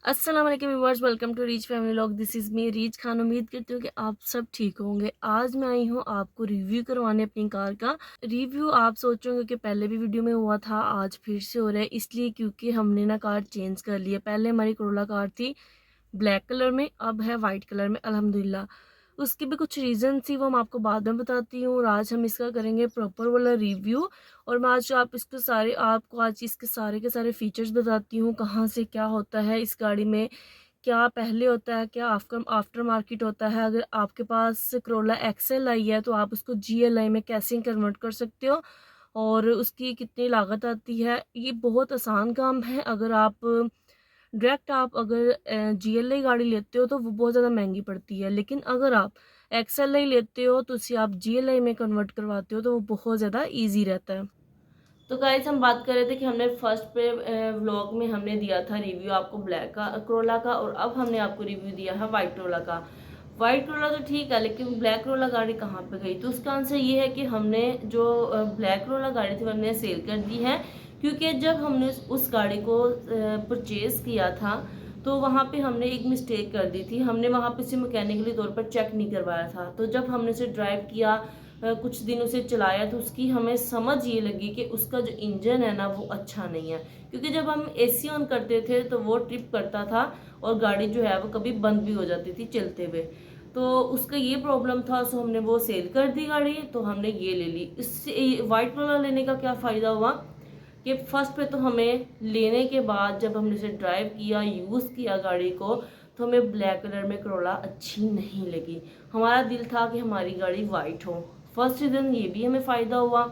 अस्सलाम वालेकुम viewers, welcome to Reach family vlog. This is me Reach Khan. उम्मीद करती हूँ कि आप सब ठीक होंगे। आज मैं आई हूँ आपको रिव्यू करवाने अपनी कार का। रिव्यू आप सोचोगे कि पहले भी वीडियो में हुआ था, आज फिर से हो रहा है, इसलिए क्योंकि हमने ना कार चेंज कर ली है। पहले हमारी कोरोला कार थी ब्लैक कलर में, अब है वाइट कलर में अल्हम्दुलिल्लाह। उसकी भी कुछ रीज़न थी, वो मैं आपको बाद में बताती हूँ। और आज हम इसका करेंगे प्रॉपर वाला रिव्यू। और मैं आज आप इसके सारे आपको आज इसके सारे के सारे फीचर्स बताती हूँ, कहाँ से क्या होता है इस गाड़ी में, क्या पहले होता है, क्या आफ्टर आफ्टर मार्केट होता है। अगर आपके पास करोला एक्सेल आई है तो आप उसको जीएलआई में कैसे कन्वर्ट कर सकते हो और उसकी कितनी लागत आती है। ये बहुत आसान काम है। अगर आप डायरेक्ट आप अगर जीएलआई गाड़ी लेते हो तो वो बहुत ज़्यादा महंगी पड़ती है, लेकिन अगर आप एक्सएलआई लेते हो तो उसे आप जीएलआई में कन्वर्ट करवाते हो तो वो बहुत ज़्यादा ईजी रहता है। तो गाइस हम बात कर रहे थे कि हमने फर्स्ट पे व्लॉग में हमने दिया था रिव्यू आपको ब्लैक का करोला का, और अब हमने आपको रिव्यू दिया है वाइट करोला का। वाइट करोला तो ठीक है, लेकिन ब्लैक करोला गाड़ी कहाँ पे गई? तो उसका आंसर ये है कि हमने जो ब्लैक करोला गाड़ी थी वो हमने सेल कर दी है। क्योंकि जब हमने उस गाड़ी को परचेज किया था तो वहाँ पे हमने एक मिस्टेक कर दी थी। हमने वहाँ पे से मैकेनिकली तौर पर चेक नहीं करवाया था। तो जब हमने उसे ड्राइव किया, कुछ दिन उसे चलाया, तो उसकी हमें समझ ये लगी कि उसका जो इंजन है ना वो अच्छा नहीं है। क्योंकि जब हम एसी ऑन करते थे तो वो ट्रिप करता था और गाड़ी जो है वो कभी बंद भी हो जाती थी चलते हुए। तो उसका ये प्रॉब्लम था, सो हमने वो सेल कर दी गाड़ी, तो हमने ये ले ली। इससे वाइट कलर लेने का क्या फ़ायदा हुआ कि फर्स्ट पे तो हमें लेने के बाद जब हमने इसे ड्राइव किया, यूज़ किया गाड़ी को, तो हमें ब्लैक कलर में करोला अच्छी नहीं लगी। हमारा दिल था कि हमारी गाड़ी वाइट हो। फर्स्ट रीज़न ये भी हमें फ़ायदा हुआ।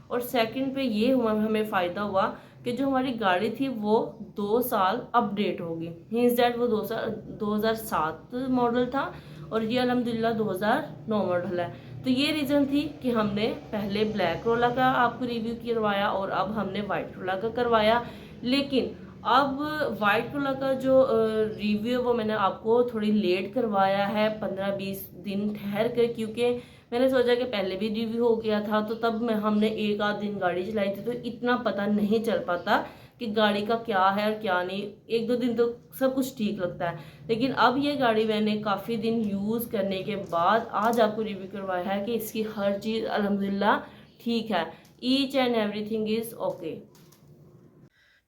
और सेकंड पे ये हुआ हमें फ़ायदा हुआ कि जो हमारी गाड़ी थी वो 2 साल अपडेट होगी। मीन्स दैट वो 2007 मॉडल था और ये अल्हम्दुलिल्लाह 2009 मॉडल है। तो ये रीज़न थी कि हमने पहले ब्लैक रोला का आपको रिव्यू करवाया और अब हमने वाइट रोला का करवाया। लेकिन अब वाइट रोला का जो रिव्यू वो मैंने आपको थोड़ी लेट करवाया है, 15-20 दिन ठहर कर, क्योंकि मैंने सोचा कि पहले भी रिव्यू हो गया था तो तब मैं हमने एक आध दिन गाड़ी चलाई थी तो इतना पता नहीं चल पाता कि गाड़ी का क्या है और क्या नहीं। 1-2 दिन तो सब कुछ ठीक लगता है, लेकिन अब ये गाड़ी मैंने काफ़ी दिन यूज़ करने के बाद आज आपको रिव्यू करवाया है कि इसकी हर चीज़ अल्हम्दुलिल्लाह ठीक है। Each and everything is okay.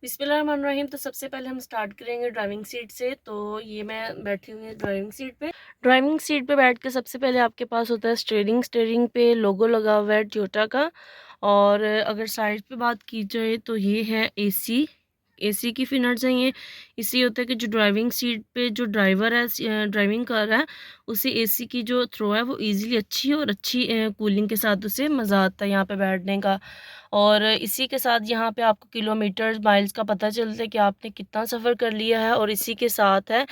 बिस्मिल्लाहिर्रहमानिर्रहीम। तो सबसे पहले हम स्टार्ट करेंगे ड्राइविंग सीट से। तो ये मैं बैठी हुई हूँ ड्राइविंग सीट पे। ड्राइविंग सीट पे बैठ के सबसे पहले आपके पास होता है स्टीयरिंग। स्टीयरिंग पे लोगो लगा हुआ है टोयोटा का। और अगर साइड पे बात की जाए तो ये है एसी। एसी की फिनट्स हैं ये। इससे होता है कि जो ड्राइविंग सीट पे जो ड्राइवर है, ड्राइविंग कर रहा है, उसे एसी की जो थ्रो है वो इजीली अच्छी और अच्छी कूलिंग के साथ उसे मज़ा आता है यहाँ पे बैठने का। और इसी के साथ यहाँ पे आपको किलोमीटर माइल्स का पता चलता है कि आपने कितना सफ़र कर लिया है, और इसी के साथ है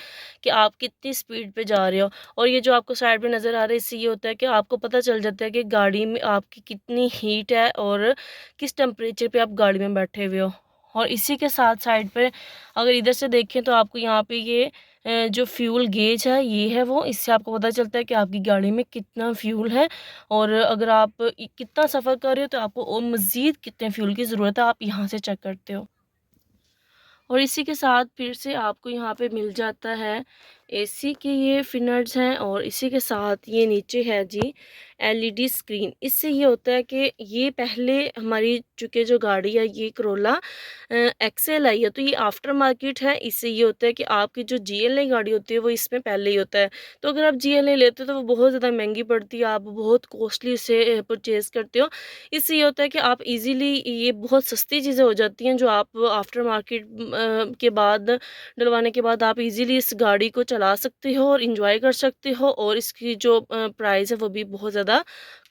कि आप कितनी स्पीड पे जा रहे हो। और ये जो आपको साइड पे नज़र आ रहा है, इससे ये होता है कि आपको पता चल जाता है कि गाड़ी में आपकी कितनी हीट है और किस टेम्परेचर पे आप गाड़ी में बैठे हुए हो। और इसी के साथ साइड पे अगर इधर से देखें तो आपको यहाँ पे ये जो फ्यूल गेज है ये है वो, इससे आपको पता चलता है कि आपकी गाड़ी में कितना फ्यूल है। और अगर आप कितना सफ़र कर रहे हो तो आपको और मज़ीद कितने फ्यूल की ज़रूरत है, आप यहाँ से चेक करते हो। और इसी के साथ फिर से आपको यहाँ पे मिल जाता है एसी के ये फिनट्स हैं। और इसी के साथ ये नीचे है जी एलईडी स्क्रीन। इससे ये होता है कि ये पहले हमारी चूँकि जो गाड़ी है ये करोला एक्सेल आई है, तो ये आफ्टर मार्केट है। इससे ये होता है कि आपकी जो जीएलआई गाड़ी होती है वो इसमें पहले ही होता है। तो अगर आप जीएलआई लेते हो तो वो बहुत ज़्यादा महंगी पड़ती है, आप बहुत कॉस्टली उसे परचेज़ करते हो। इससे ये होता है कि आप इजीली ये बहुत सस्ती चीज़ें हो जाती हैं जो आप आफ्टर मार्केट के बाद डलवाने के बाद आप इजीली इस गाड़ी को चला सकते हो और इंजॉय कर सकते हो। और इसकी जो प्राइस है वो भी बहुत ज़्यादा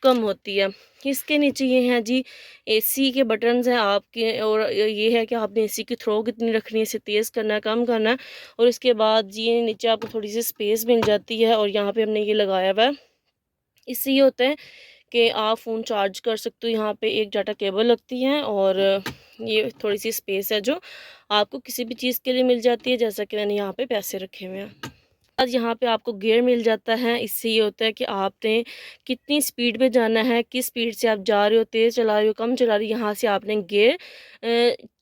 कम होती है। इसके नीचे ये हैं जी एसी के बटन्स हैं आपके, और ये है कि आपने एसी की थ्रो कितनी रखनी है, इसे तेज़ करना है, कम करना है। और इसके बाद ये नीचे आपको थोड़ी सी स्पेस मिल जाती है और यहाँ पे हमने ये लगाया हुआ है। इससे ये होता है कि आप फ़ोन चार्ज कर सकते हो। यहाँ पे एक डाटा केबल लगती है और ये थोड़ी सी स्पेस है जो आपको किसी भी चीज़ के लिए मिल जाती है, जैसा कि मैंने यहाँ पे पैसे रखे हुए हैं। आज यहाँ पे आपको गियर मिल जाता है। इससे ये होता है कि आपने कितनी स्पीड में जाना है, किस स्पीड से आप जा रहे हो, तेज़ चला रहे हो, कम चला रहे हो, यहाँ से आपने गियर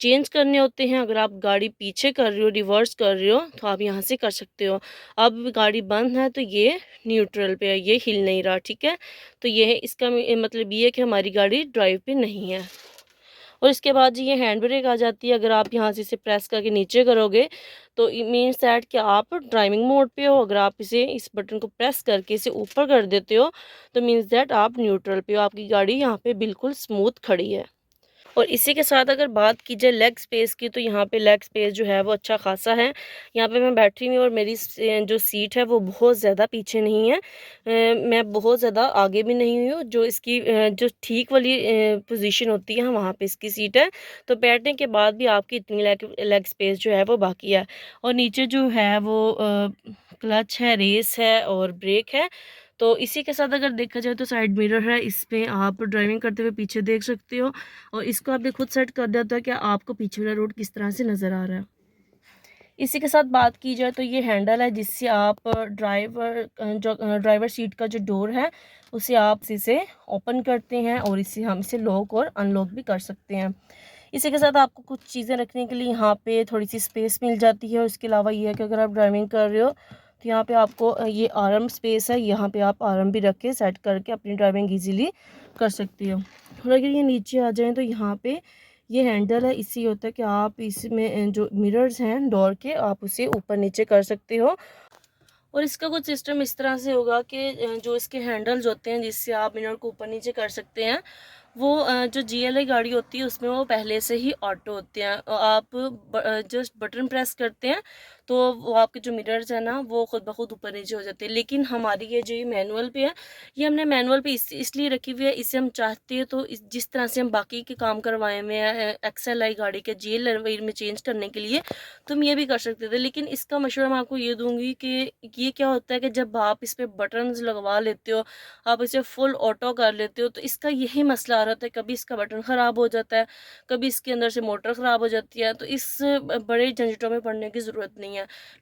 चेंज करने होते हैं। अगर आप गाड़ी पीछे कर रहे हो, रिवर्स कर रहे हो, तो आप यहाँ से कर सकते हो। अब गाड़ी बंद है तो ये न्यूट्रल पे है, ये हिल नहीं रहा, ठीक है। तो ये है इसका मतलब ये है कि हमारी गाड़ी ड्राइव पे नहीं है। और इसके बाद जी ये हैंड ब्रेक आ जाती है। अगर आप यहाँ से इसे प्रेस करके नीचे करोगे तो इट मीन्स दैट कि आप ड्राइविंग मोड पे हो। अगर आप इसे इस बटन को प्रेस करके इसे ऊपर कर देते हो तो मीन्स दैट आप न्यूट्रल पे हो, आपकी गाड़ी यहाँ पे बिल्कुल स्मूथ खड़ी है। और इसी के साथ अगर बात की जाए लेग स्पेस की, तो यहाँ पे लेग स्पेस जो है वो अच्छा खासा है। यहाँ पे मैं बैठी हुई हूँ और मेरी जो सीट है वो बहुत ज़्यादा पीछे नहीं है, मैं बहुत ज़्यादा आगे भी नहीं हुई हूँ। जो इसकी जो ठीक वाली पोजीशन होती है वहाँ पे इसकी सीट है। तो बैठने के बाद भी आपकी इतनी लेग स्पेस जो है वो बाकी है। और नीचे जो है वो क्लच है, रेस है और ब्रेक है। तो इसी के साथ अगर देखा जाए तो साइड मिरर है, इसमें आप ड्राइविंग करते हुए पीछे देख सकते हो। और इसको आपने खुद सेट कर दिया था कि आपको पीछे वाला रोड किस तरह से नज़र आ रहा है। इसी के साथ बात की जाए तो ये हैंडल है जिससे आप ड्राइवर सीट का जो डोर है उसे आप इसे ओपन करते हैं और इससे हम इसे लॉक और अनलॉक भी कर सकते हैं। इसी के साथ आपको कुछ चीज़ें रखने के लिए यहाँ पे थोड़ी सी स्पेस मिल जाती है। उसके अलावा ये है कि अगर आप ड्राइविंग कर रहे हो तो यहाँ पे आपको ये आर्म स्पेस है, यहाँ पे आप आर्म भी रख के सेट करके अपनी ड्राइविंग ईजीली कर सकती हो। और अगर ये नीचे आ जाएँ तो यहाँ पे ये हैंडल है, इससे होता है कि आप इसमें जो मिरर्स हैं डोर के आप उसे ऊपर नीचे कर सकते हो। और इसका कुछ सिस्टम इस तरह से होगा कि जो इसके हैंडल्स होते हैं जिससे आप मिरर को ऊपर नीचे कर सकते हैं, वो जो GLI गाड़ी होती है उसमें वो पहले से ही ऑटो होते हैं। आप जस्ट बटन प्रेस करते हैं तो वो आपके जो मिरर्स हैं ना वो खुद ब खुद ऊपर नीचे हो जाते हैं। लेकिन हमारी ये जो मैनुअल पे है, ये हमने मैनुअल पे इसलिए रखी हुई है, इसे हम चाहते हैं तो जिस तरह से हम बाकी के काम करवाए हुए हैं XLI गाड़ी के GLI में चेंज करने के लिए, तो हम ये भी कर सकते थे। लेकिन इसका मशवरा मैं आपको ये दूंगी कि ये क्या होता है कि जब आप इस पर बटन्स लगवा लेते हो, आप इसे फुल ऑटो कर लेते हो, तो इसका यही मसला आ रहा था, कभी इसका बटन ख़राब हो जाता है, कभी इसके अंदर से मोटर ख़राब हो जाती है। तो इस बड़े झंझटों में पड़ने की ज़रूरत नहीं है।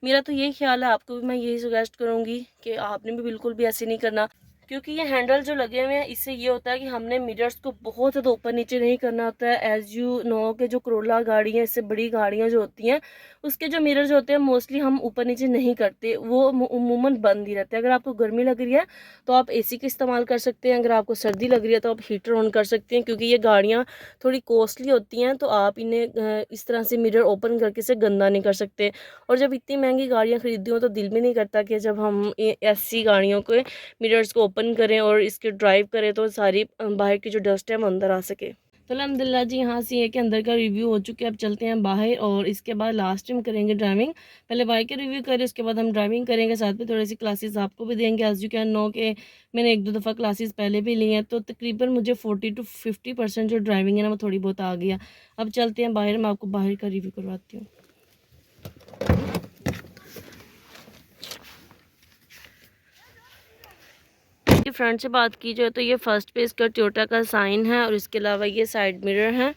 मेरा तो यही ख्याल है, आपको भी मैं यही सजेस्ट करूँगी कि आपने भी बिल्कुल भी ऐसे नहीं करना। क्योंकि ये हैंडल जो लगे हुए हैं इससे ये होता है कि हमने मिरर्स को बहुत ज़्यादा ऊपर नीचे नहीं करना होता है। एज़ यू नो के जो करोला गाड़ी है, इससे बड़ी गाड़ियाँ जो होती हैं उसके जो मिरर्स होते हैं मोस्टली हम ऊपर नीचे नहीं करते, वो उमूमन बंद ही रहते हैं। अगर आपको गर्मी लग रही है तो आप AC का इस्तेमाल कर सकते हैं, अगर आपको सर्दी लग रही है तो आप हीटर ऑन कर सकते हैं। क्योंकि ये गाड़ियाँ थोड़ी कॉस्टली होती हैं तो आप इन्हें इस तरह से मिरर ओपन करके इसे गंदा नहीं कर सकते। और जब इतनी महंगी गाड़ियाँ खरीदी हो तो दिल भी नहीं करता कि जब हम ऐसी गाड़ियों के मिरर्स को ओपन करें और इसके ड्राइव करें तो सारी बाहर की जो डस्ट है वो अंदर आ सके। तो अल्हम्दुलिल्लाह जी, यहाँ से ये कि अंदर का रिव्यू हो चुके हैं। अब चलते हैं बाहर और इसके बाद लास्ट में करेंगे ड्राइविंग। पहले बाइक का रिव्यू करें, उसके बाद हम ड्राइविंग करेंगे, साथ में थोड़ी सी क्लासेस आपको भी देंगे। एज़ यू कैन नो कि मैंने 1-2 दफ़ा क्लासेस पहले भी ली हैं, तो तकरीबन मुझे 40 to 50% जो ड्राइविंग है ना वो थोड़ी बहुत आ गई है। अब चलते हैं बाहर, मैं आपको बाहर का रिव्यू करवाती हूँ। ये फ्रंट से बात की जाए तो ये फर्स्ट पे इसका टोयोटा का साइन है और इसके अलावा ये साइड मिरर है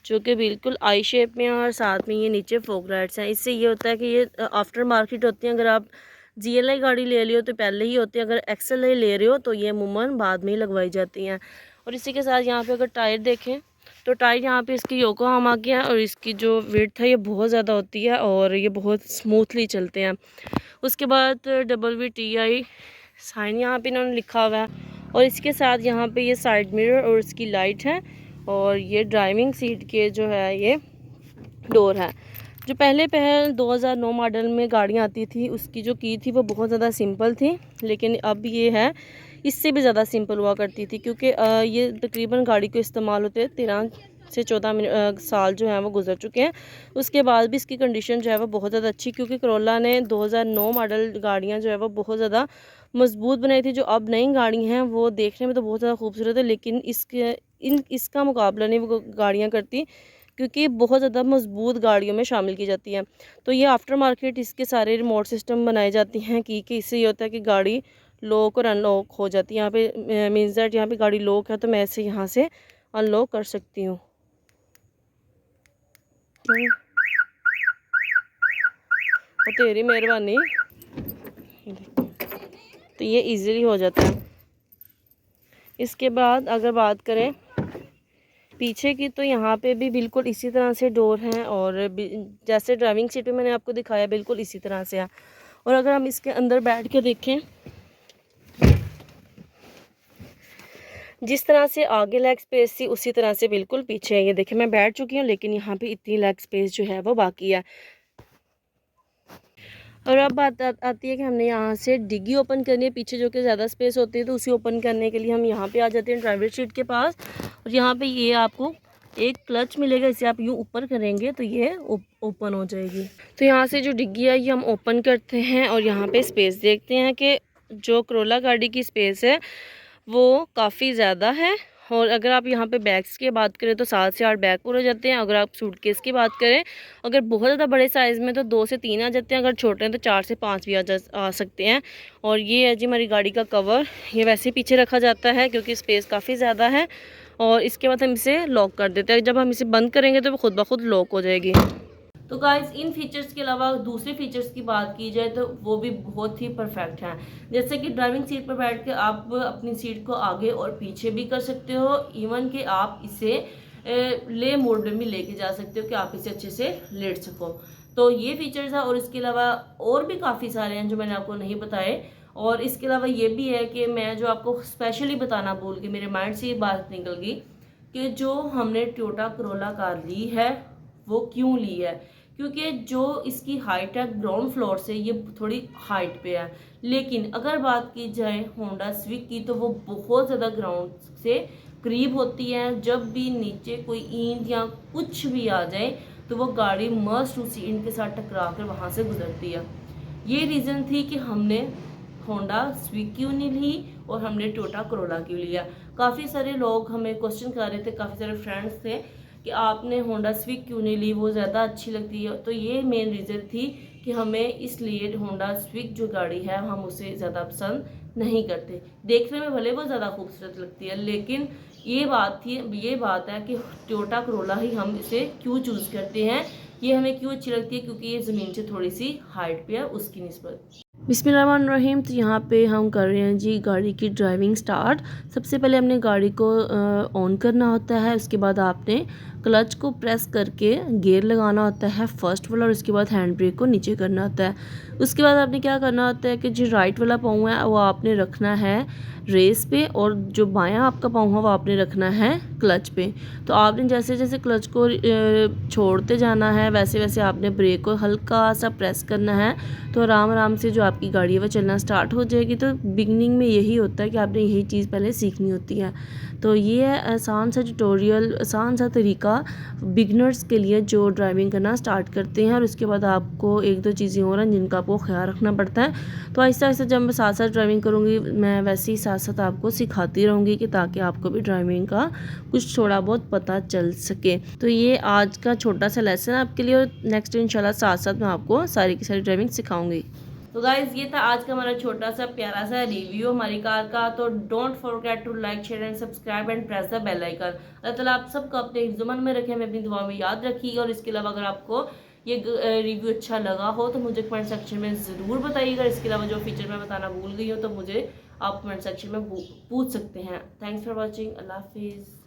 जो कि बिल्कुल आई शेप में है और साथ में ये नीचे फॉग लाइट्स हैं। इससे ये होता है कि ये आफ्टर मार्केट होती हैं। अगर आप GLI गाड़ी ले लियो तो पहले ही होती है, अगर XLI ले रहे हो तो ये अमूमन बाद में ही लगवाई जाती हैं। और इसी के साथ यहाँ पे अगर टायर देखें तो टायर यहाँ पे इसकी योकोहामा के हैं और इसकी जो विड्थ है ये बहुत ज़्यादा होती है और ये बहुत स्मूथली चलते हैं। उसके बाद WTI साइन यहाँ पे इन्होंने लिखा हुआ है और इसके साथ यहाँ पे ये साइड मिरर और इसकी लाइट है और ये ड्राइविंग सीट के जो है ये डोर है। जो पहले 2009 मॉडल में गाड़ियाँ आती थी उसकी जो की थी वो बहुत ज़्यादा सिंपल थी, लेकिन अब ये है इससे भी ज़्यादा सिंपल हुआ करती थी। क्योंकि ये तकरीबन गाड़ी को इस्तेमाल होते 13 से 14 साल जो है वो गुजर चुके हैं। उसके बाद भी इसकी कंडीशन जो है वो बहुत ज़्यादा अच्छी, क्योंकि करोला ने 2009 मॉडल गाड़ियाँ जो है वो बहुत ज़्यादा मजबूत बनाई थी। जो अब नई गाड़ी हैं वो देखने में तो बहुत ज़्यादा खूबसूरत है, लेकिन इसका मुकाबला नहीं वो गाड़ियाँ करती, क्योंकि बहुत ज़्यादा मजबूत गाड़ियों में शामिल की जाती हैं। तो ये आफ्टर मार्केट इसके सारे रिमोट सिस्टम बनाए जाते हैं कि इससे ये होता है कि गाड़ी लॉक और अनलॉक हो जाती है। यहाँ पे मीन्स दैट यहाँ पे गाड़ी लॉक है तो मैं ऐसे यहाँ से अनलॉक कर सकती हूँ। तेरी मेहरबानी। ये इजीली हो जाता है। इसके बाद अगर बात करें पीछे की, तो यहाँ पे भी बिल्कुल इसी तरह से डोर हैं और जैसे ड्राइविंग सीट पे मैंने आपको दिखाया बिल्कुल इसी तरह से है। और अगर हम इसके अंदर बैठ के देखें, जिस तरह से आगे लेग स्पेस थी उसी तरह से बिल्कुल पीछे है। ये देखिए मैं बैठ चुकी हूँ, लेकिन यहाँ पे इतनी लेग स्पेस जो है वो बाकी है। और अब बात आती है कि हमने यहाँ से डिग्गी ओपन करनी है, पीछे जो कि ज़्यादा स्पेस होती है, तो उसी ओपन करने के लिए हम यहाँ पे आ जाते हैं ड्राइवर सीट के पास। और यहाँ पे ये आपको एक क्लच मिलेगा, इसे आप यूँ ऊपर करेंगे तो ये ओपन हो जाएगी। तो यहाँ से जो डिग्गी है ये हम ओपन करते हैं और यहाँ पे स्पेस देखते हैं कि जो करोला गाड़ी की स्पेस है वो काफ़ी ज़्यादा है। और अगर आप यहाँ पे बैग्स की बात करें तो 7 से 8 बैग पूरे हो जाते हैं। अगर आप सूटकेस की बात करें, अगर बहुत ज़्यादा बड़े साइज़ में तो 2 से 3 आ जाते हैं, अगर छोटे हैं तो 4 से 5 भी आ सकते हैं। और ये है जी हमारी गाड़ी का कवर, ये वैसे ही पीछे रखा जाता है क्योंकि स्पेस काफ़ी ज़्यादा है। और इसके बाद हम इसे लॉक कर देते हैं, जब हम इसे बंद करेंगे तो वो खुद ब खुद लॉक हो जाएगी। तो गाइस इन फीचर्स के अलावा दूसरे फीचर्स की बात की जाए तो वो भी बहुत ही परफेक्ट हैं। जैसे कि ड्राइविंग सीट पर बैठ के आप अपनी सीट को आगे और पीछे भी कर सकते हो, इवन कि आप इसे ले मोड में भी लेके जा सकते हो कि आप इसे अच्छे से लेट सको। तो ये फीचर्स है और इसके अलावा और भी काफ़ी सारे हैं जो मैंने आपको नहीं बताए। और इसके अलावा ये भी है कि मैं जो आपको स्पेशली बताना भूल के मेरे माइंड से ये बात निकल गई कि जो हमने टोयोटा करोला कार ली है वो क्यों ली है, क्योंकि जो इसकी हाइट है ग्राउंड फ्लोर से ये थोड़ी हाइट पे है। लेकिन अगर बात की जाए होंडा सिविक की तो वो बहुत ज़्यादा ग्राउंड से करीब होती है। जब भी नीचे कोई ईंट या कुछ भी आ जाए तो वो गाड़ी मस्ट उसी ईंट के साथ टकरा कर वहाँ से गुजरती है। ये रीज़न थी कि हमने होंडा सिविक क्यों नहीं ली और हमने टोयोटा करोला क्यों लिया। काफ़ी सारे लोग हमें क्वेश्चन कर रहे थे, काफ़ी सारे फ्रेंड्स थे कि आपने होंडा सिविक क्यों नहीं ली, वो ज़्यादा अच्छी लगती है। तो ये मेन रीज़न थी कि हमें इसलिए होंडा सिविक जो गाड़ी है हम उसे ज़्यादा पसंद नहीं करते। देखने में भले वो ज़्यादा खूबसूरत लगती है, लेकिन ये बात है कि टोयोटा करोला ही हम इसे क्यों चूज़ करते हैं, ये हमें क्यों अच्छी लगती है, क्योंकि ये ज़मीन से थोड़ी सी हाइट पे है उसकी निस्बत। बिस्मिल्लाहिर्रहमानिर्रहीम। तो यहाँ पे हम कर रहे हैं जी गाड़ी की ड्राइविंग स्टार्ट। सबसे पहले हमने गाड़ी को ऑन करना होता है, उसके बाद आपने क्लच को प्रेस करके गियर लगाना होता है फर्स्ट वाला, और उसके बाद हैंड ब्रेक को नीचे करना होता है। उसके बाद आपने क्या करना होता है कि जो राइट वाला पाँव है वो आपने रखना है रेस पे, और जो बायां आपका पाँव है वो आपने रखना है क्लच पे। तो आपने जैसे जैसे क्लच को छोड़ते जाना है वैसे वैसे आपने ब्रेक को हल्का सा प्रेस करना है, तो आराम आराम से जो आपकी गाड़ी है वो चलना स्टार्ट हो जाएगी। तो बिगनिंग में यही होता है कि आपने यही चीज़ पहले सीखनी होती है। तो ये है आसान सा ट्यूटोरियल, आसान सा तरीका बिगनर्स के लिए जो ड्राइविंग करना स्टार्ट करते हैं। और उसके बाद आपको एक दो चीज़ें और हैं जिनका आपको ख्याल रखना पड़ता है। तो आहिस्ता आहिस्ता जब मैं साथ साथ ड्राइविंग करूँगी मैं वैसे ही साथ साथ आपको सिखाती रहूँगी कि ताकि आपको भी ड्राइविंग का कुछ थोड़ा बहुत पता चल सके। तो ये आज का छोटा सा लेसन है आपके लिए, और नेक्स्ट इंशाल्लाह साथ साथ मैं आपको सारी की सारी ड्राइविंग सिखाऊंगी। तो गाइज ये था आज का हमारा छोटा सा प्यारा सा रिव्यू हमारी कार का। तो don't forget to like share and subscribe and press the bell icon. अल्लाह ताला आप सबको अपने जुबान में रखे, हमें अपनी दुआ में याद रखिएगा। और इसके अलावा अगर आपको ये रिव्यू अच्छा लगा हो तो मुझे कमेंट सेक्शन में ज़रूर बताइएगा। इसके अलावा जो फीचर मैं बताना भूल गई हूँ तो मुझे आप कमेंट सेक्शन में पूछ सकते हैं। Thanks for watching. अल्लाह हाफिज़।